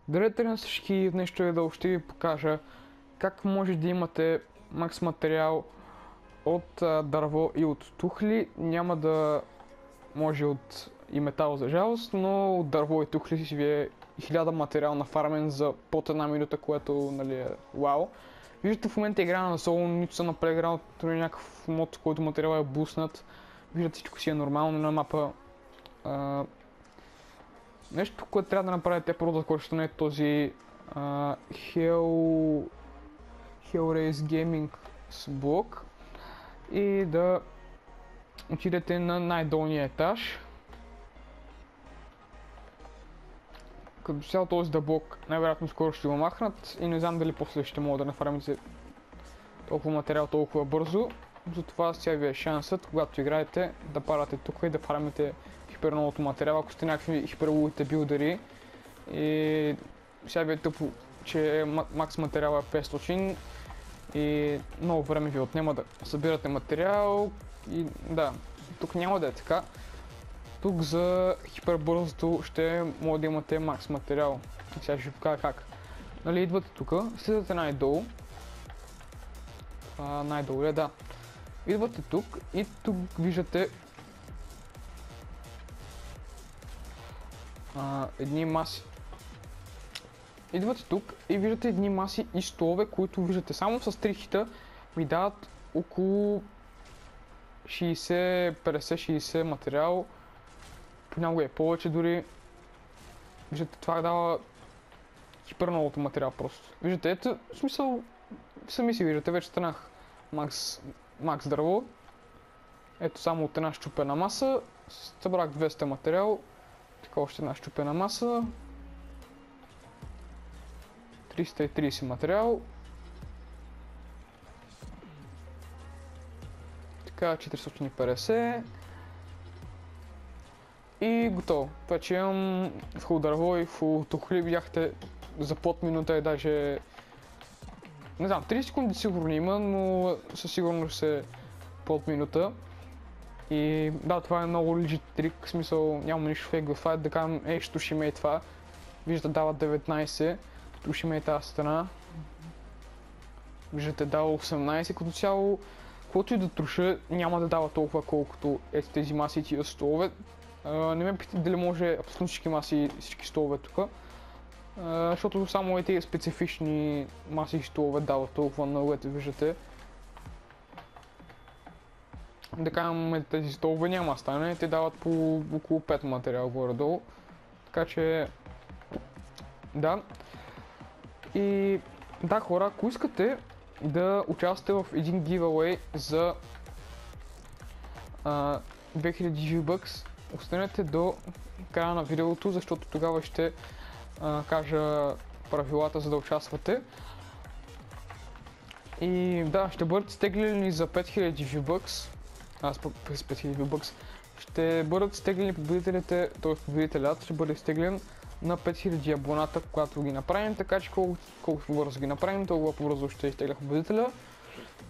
Здравейте на всички, днес ще ви покажа как може да имате макс материал от дърво и от тухли. Няма да може от и метал за жалост, но от дърво и тухли си ви е 1000 материал на фармен за под една минута, което нали е вау. Виждате в момента игра на соло, нито съм на плейграунд, то е някакъв мод, който материал е буснат. Виждате всичко си е нормално на мапа. Нещо, което трябва да направите е първо да качвате този Hellraise Gaming с блок и да отидете на най-долния етаж. Като цял този блок най-вероятно скоро ще го махнат и не знам дали после ще мога да нафармите толкова материал толкова бързо. Затова сега ви е шансът, когато играете, да парате тук и да фармите хиперновото материал, ако сте някакви хиперловите билдери. И сега ви е тъпо, че макс материал е 500 и много време ви отнема да събирате материал и да, тук няма да е така. Тук за хипербързото ще може да имате макс материал. И сега ще ви покажа как. Нали, идвате тук, слизате най-долу. Най-долу е, да. Идвате тук и тук виждате едни маси. Идвате тук и виждате едни маси и столове, които виждате само с 3 хита ви дават около 50-60 материал. Понякога е повече дори. Виждате, това дава хиперновото материал просто. Виждате, ето, в смисъл, сами си виждате, вече станах макс дърво. Ето само от една щупена маса, събрах 200 материал. Така още една щупена маса. 330 материал. Така 450. И готово. Вече имам фул дърво и фул тухли. Видяхте за под минута и даже... Не знам, 30 секунди сигурно има, но със сигурност е под минута. И да, това е много legit трик, в смисъл няма нищо фейк в това, да кажем, ще тушиме и това. Виждате, дава 19, тушиме и тази страна. Виждате, дава 18, като цяло, каквото и да труша, няма да дава толкова колкото ето тези маси и тия столове. Не ме питате дали може абсолютно всички маси и всички столове тук, защото само тези специфични маси и столове дават толкова много, ето виждате. Да кажем, тези столове няма да стане, те дават по около 5 материал горе-долу. Така че... Да. И... Да, хора, ако искате да участвате в един giveaway за 2000 V-Bucks, останете до края на видеото, защото тогава ще кажа правилата, за да участвате. И да, ще бъдат стеглени за 5000 V-Bucks. През 5000 V-Bucks ще бъдат стеглени победителите, т.е. победителят ще бъде стеглен на 5000 абоната, когато ги направим, така че колкото по-бързо ги направим, толкова по-бързо ще изтегля победителя.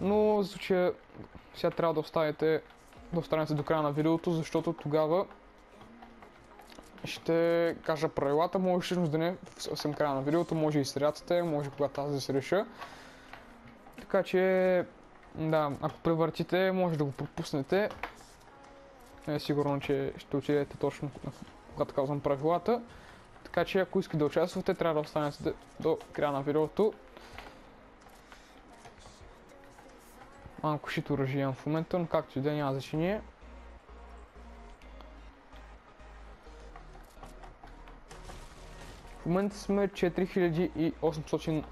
Но за случая сега трябва да останете до края на видеото, защото тогава ще кажа правилата, може всъщност да не в съвсем края на видеото, може и средата, може когато аз да се реша. Така че да, ако превъртите, може да го пропуснете. Не е сигурно, че ще отидете точно когато казвам правилата. Така че ако искате да участвате, трябва да останете до края на видеото. Малко шит оръжие имам в момента, но както и да няма значение. В момента сме 4800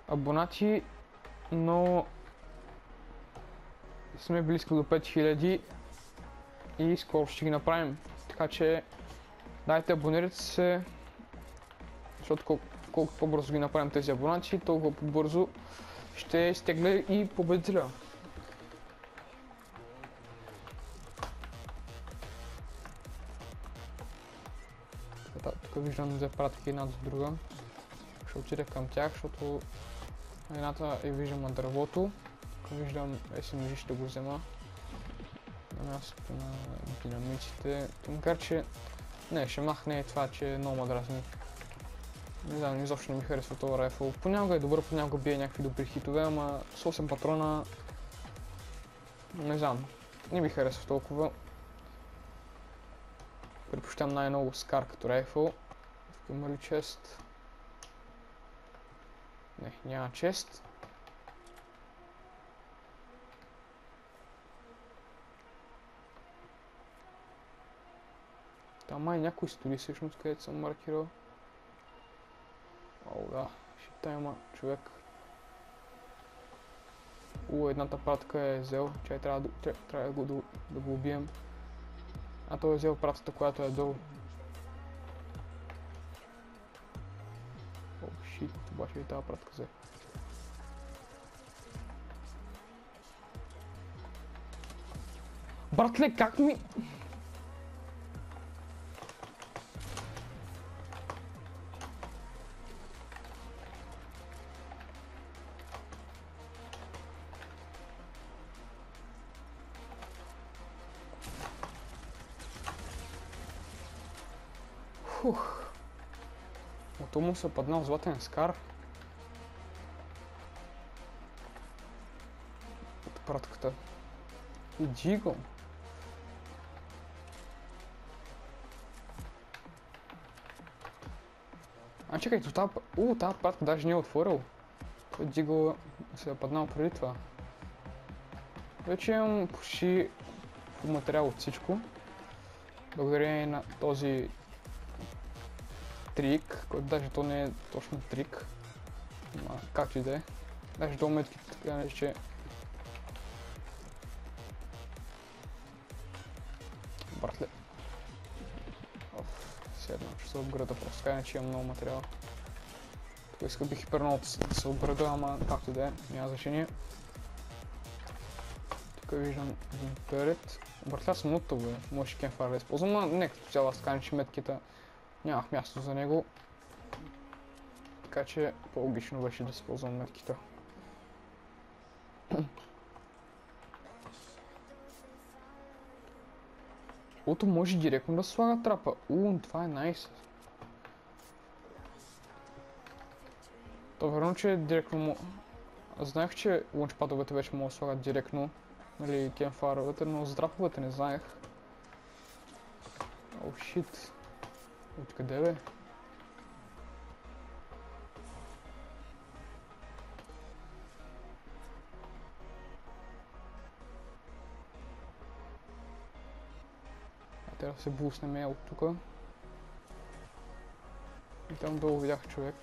абонати, но сме близко до 5000 и скоро ще ги направим. Така че дайте, абонирайте се, защото колкото по-бързо ги направим тези абонати, толкова по-бързо ще изтегля и победителя. Тук виждам да пратих една до друга. Ще отида към тях, защото едната е виждам на дървото. Тук виждам SMG, ще го взема на мястото на динамиците. Макар че... Не, ще махне това, че е много ме дразни. Не знам, изобщо не ми харесва този райфъл. Понякога е добър, понякога бие някакви добри хитове, ама с 8 патрона... Не знам, не ми харесва толкова. Предпочитам най-много Скар като райфъл. Има ли чест? Не, няма чест. Там май някой стои всъщност, където съм маркирал. О, да, шита има човек. Едната пратка е взел, чай трябва да го убием. А той е взел пратката, която е долу. О, шит, обаче и тази пратка взе. Братле, как ми... Фух. Ото му се паднал златен скар. От пратката. И джигъл. А чекай, тази пратка даже не е отворил. Той джигъл се е паднал преди това. Вече имам почти материал от всичко. Благодарение на този трик, който даже то не е точно трик. Ама както и да е. Даже до метки така нещо. Братле. Седна, ще се обграда просто, така иначе имам много материал. Тук иска бих хипернал да се обграда, ама както и да е, няма значение. Тук виждам един перет. Братля съм нутъл, бе, може и кемфар да използвам, но не като цяло аз така иначе метките нямах място за него. Така че по-логично беше да използвам метките. Ото може директно да слага трапа. Това е найс. То верно, че директно му... Аз знаех, че лънчпадовете вече могат да слагат директно. Нали, кемфаровете, но за драповете не знаех. О, шит. Откъде бе? Трябва да се буснем от тука. И там долу видях човек.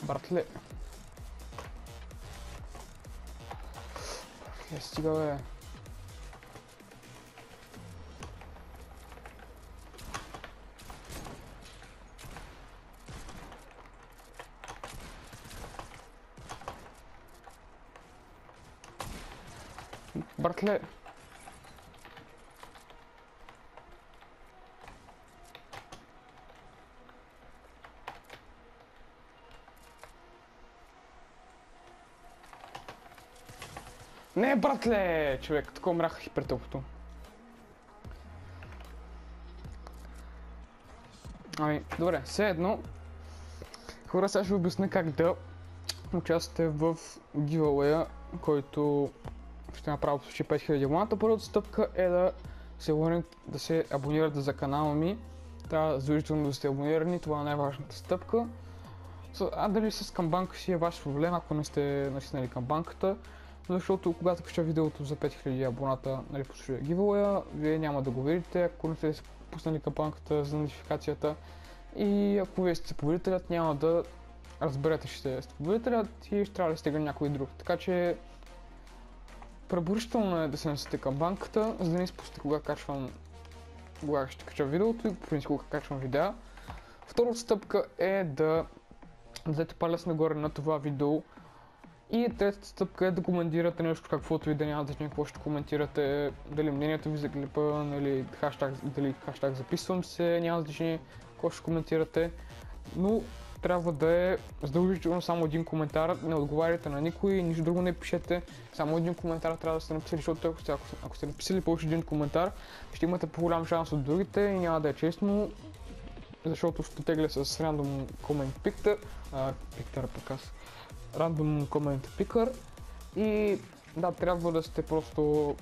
Братле. Братле, стига бе. Братле. Не, братле! Човек, така умряха хипертълпото. Ами, добре, все едно. Хора, сега ще ви обясня как да участвате в giveaway, който ще направя почти 5000 абоната. Първата стъпка е да се абонирате за канала ми. Трябва задължително да сте абонирани, това е най-важната стъпка. А дали с камбанка си е ваш проблем, ако не сте натиснали камбанката. Защото когато кача видеото за 5000 абоната, нали, по giveaway, вие няма да го видите, ако не сте пуснали камбанката за нотификацията. И ако вие сте победителят, няма да разберете, че сте победителят и ще трябва да стигне някой друг. Така че препоръчително е да се насете камбанката, за да не изпустите кога качвам кога ще кача видеото и по принцип кога качвам видеа. Втората стъпка е да дадете палец нагоре на това видео. И третата стъпка е да коментирате нещо, каквото и да няма значение, какво ще коментирате, дали мнението ви за клипа, дали хаштаг записвам се, няма значение какво ще коментирате, но трябва да е задължително само един коментар, не отговаряйте на никой, нищо друго не пишете, само един коментар трябва да сте написали, защото ако сте написали повече един коментар, ще имате по-голям шанс от другите и няма да е честно, защото ще тегля с Random Comment Picker, Random Comment Picker и да, трябва да сте просто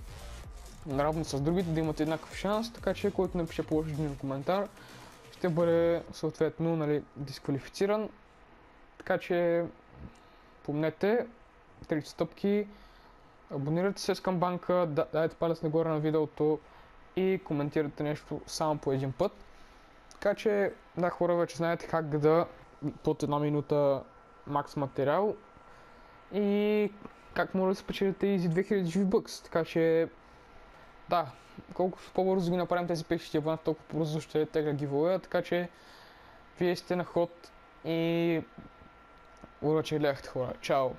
наравно с другите, да имате еднакъв шанс, така че който напише повече един коментар ще бъде съответно, нали, дисквалифициран. Така че помнете, 3 стъпки, абонирайте се с камбанка, дайте палец нагоре на видеото и коментирате нещо само по един път. Така че, да, хора, вече знаете как да под една минута макс материал и как може да спечелите и 2000 V-Bucks. Така че, да, колкото по-бързо ги направим тези 5000 абонат, толкова по-бързо ще тегля гивоя, така че вие сте на ход и уръче гледахте, хора. Чао!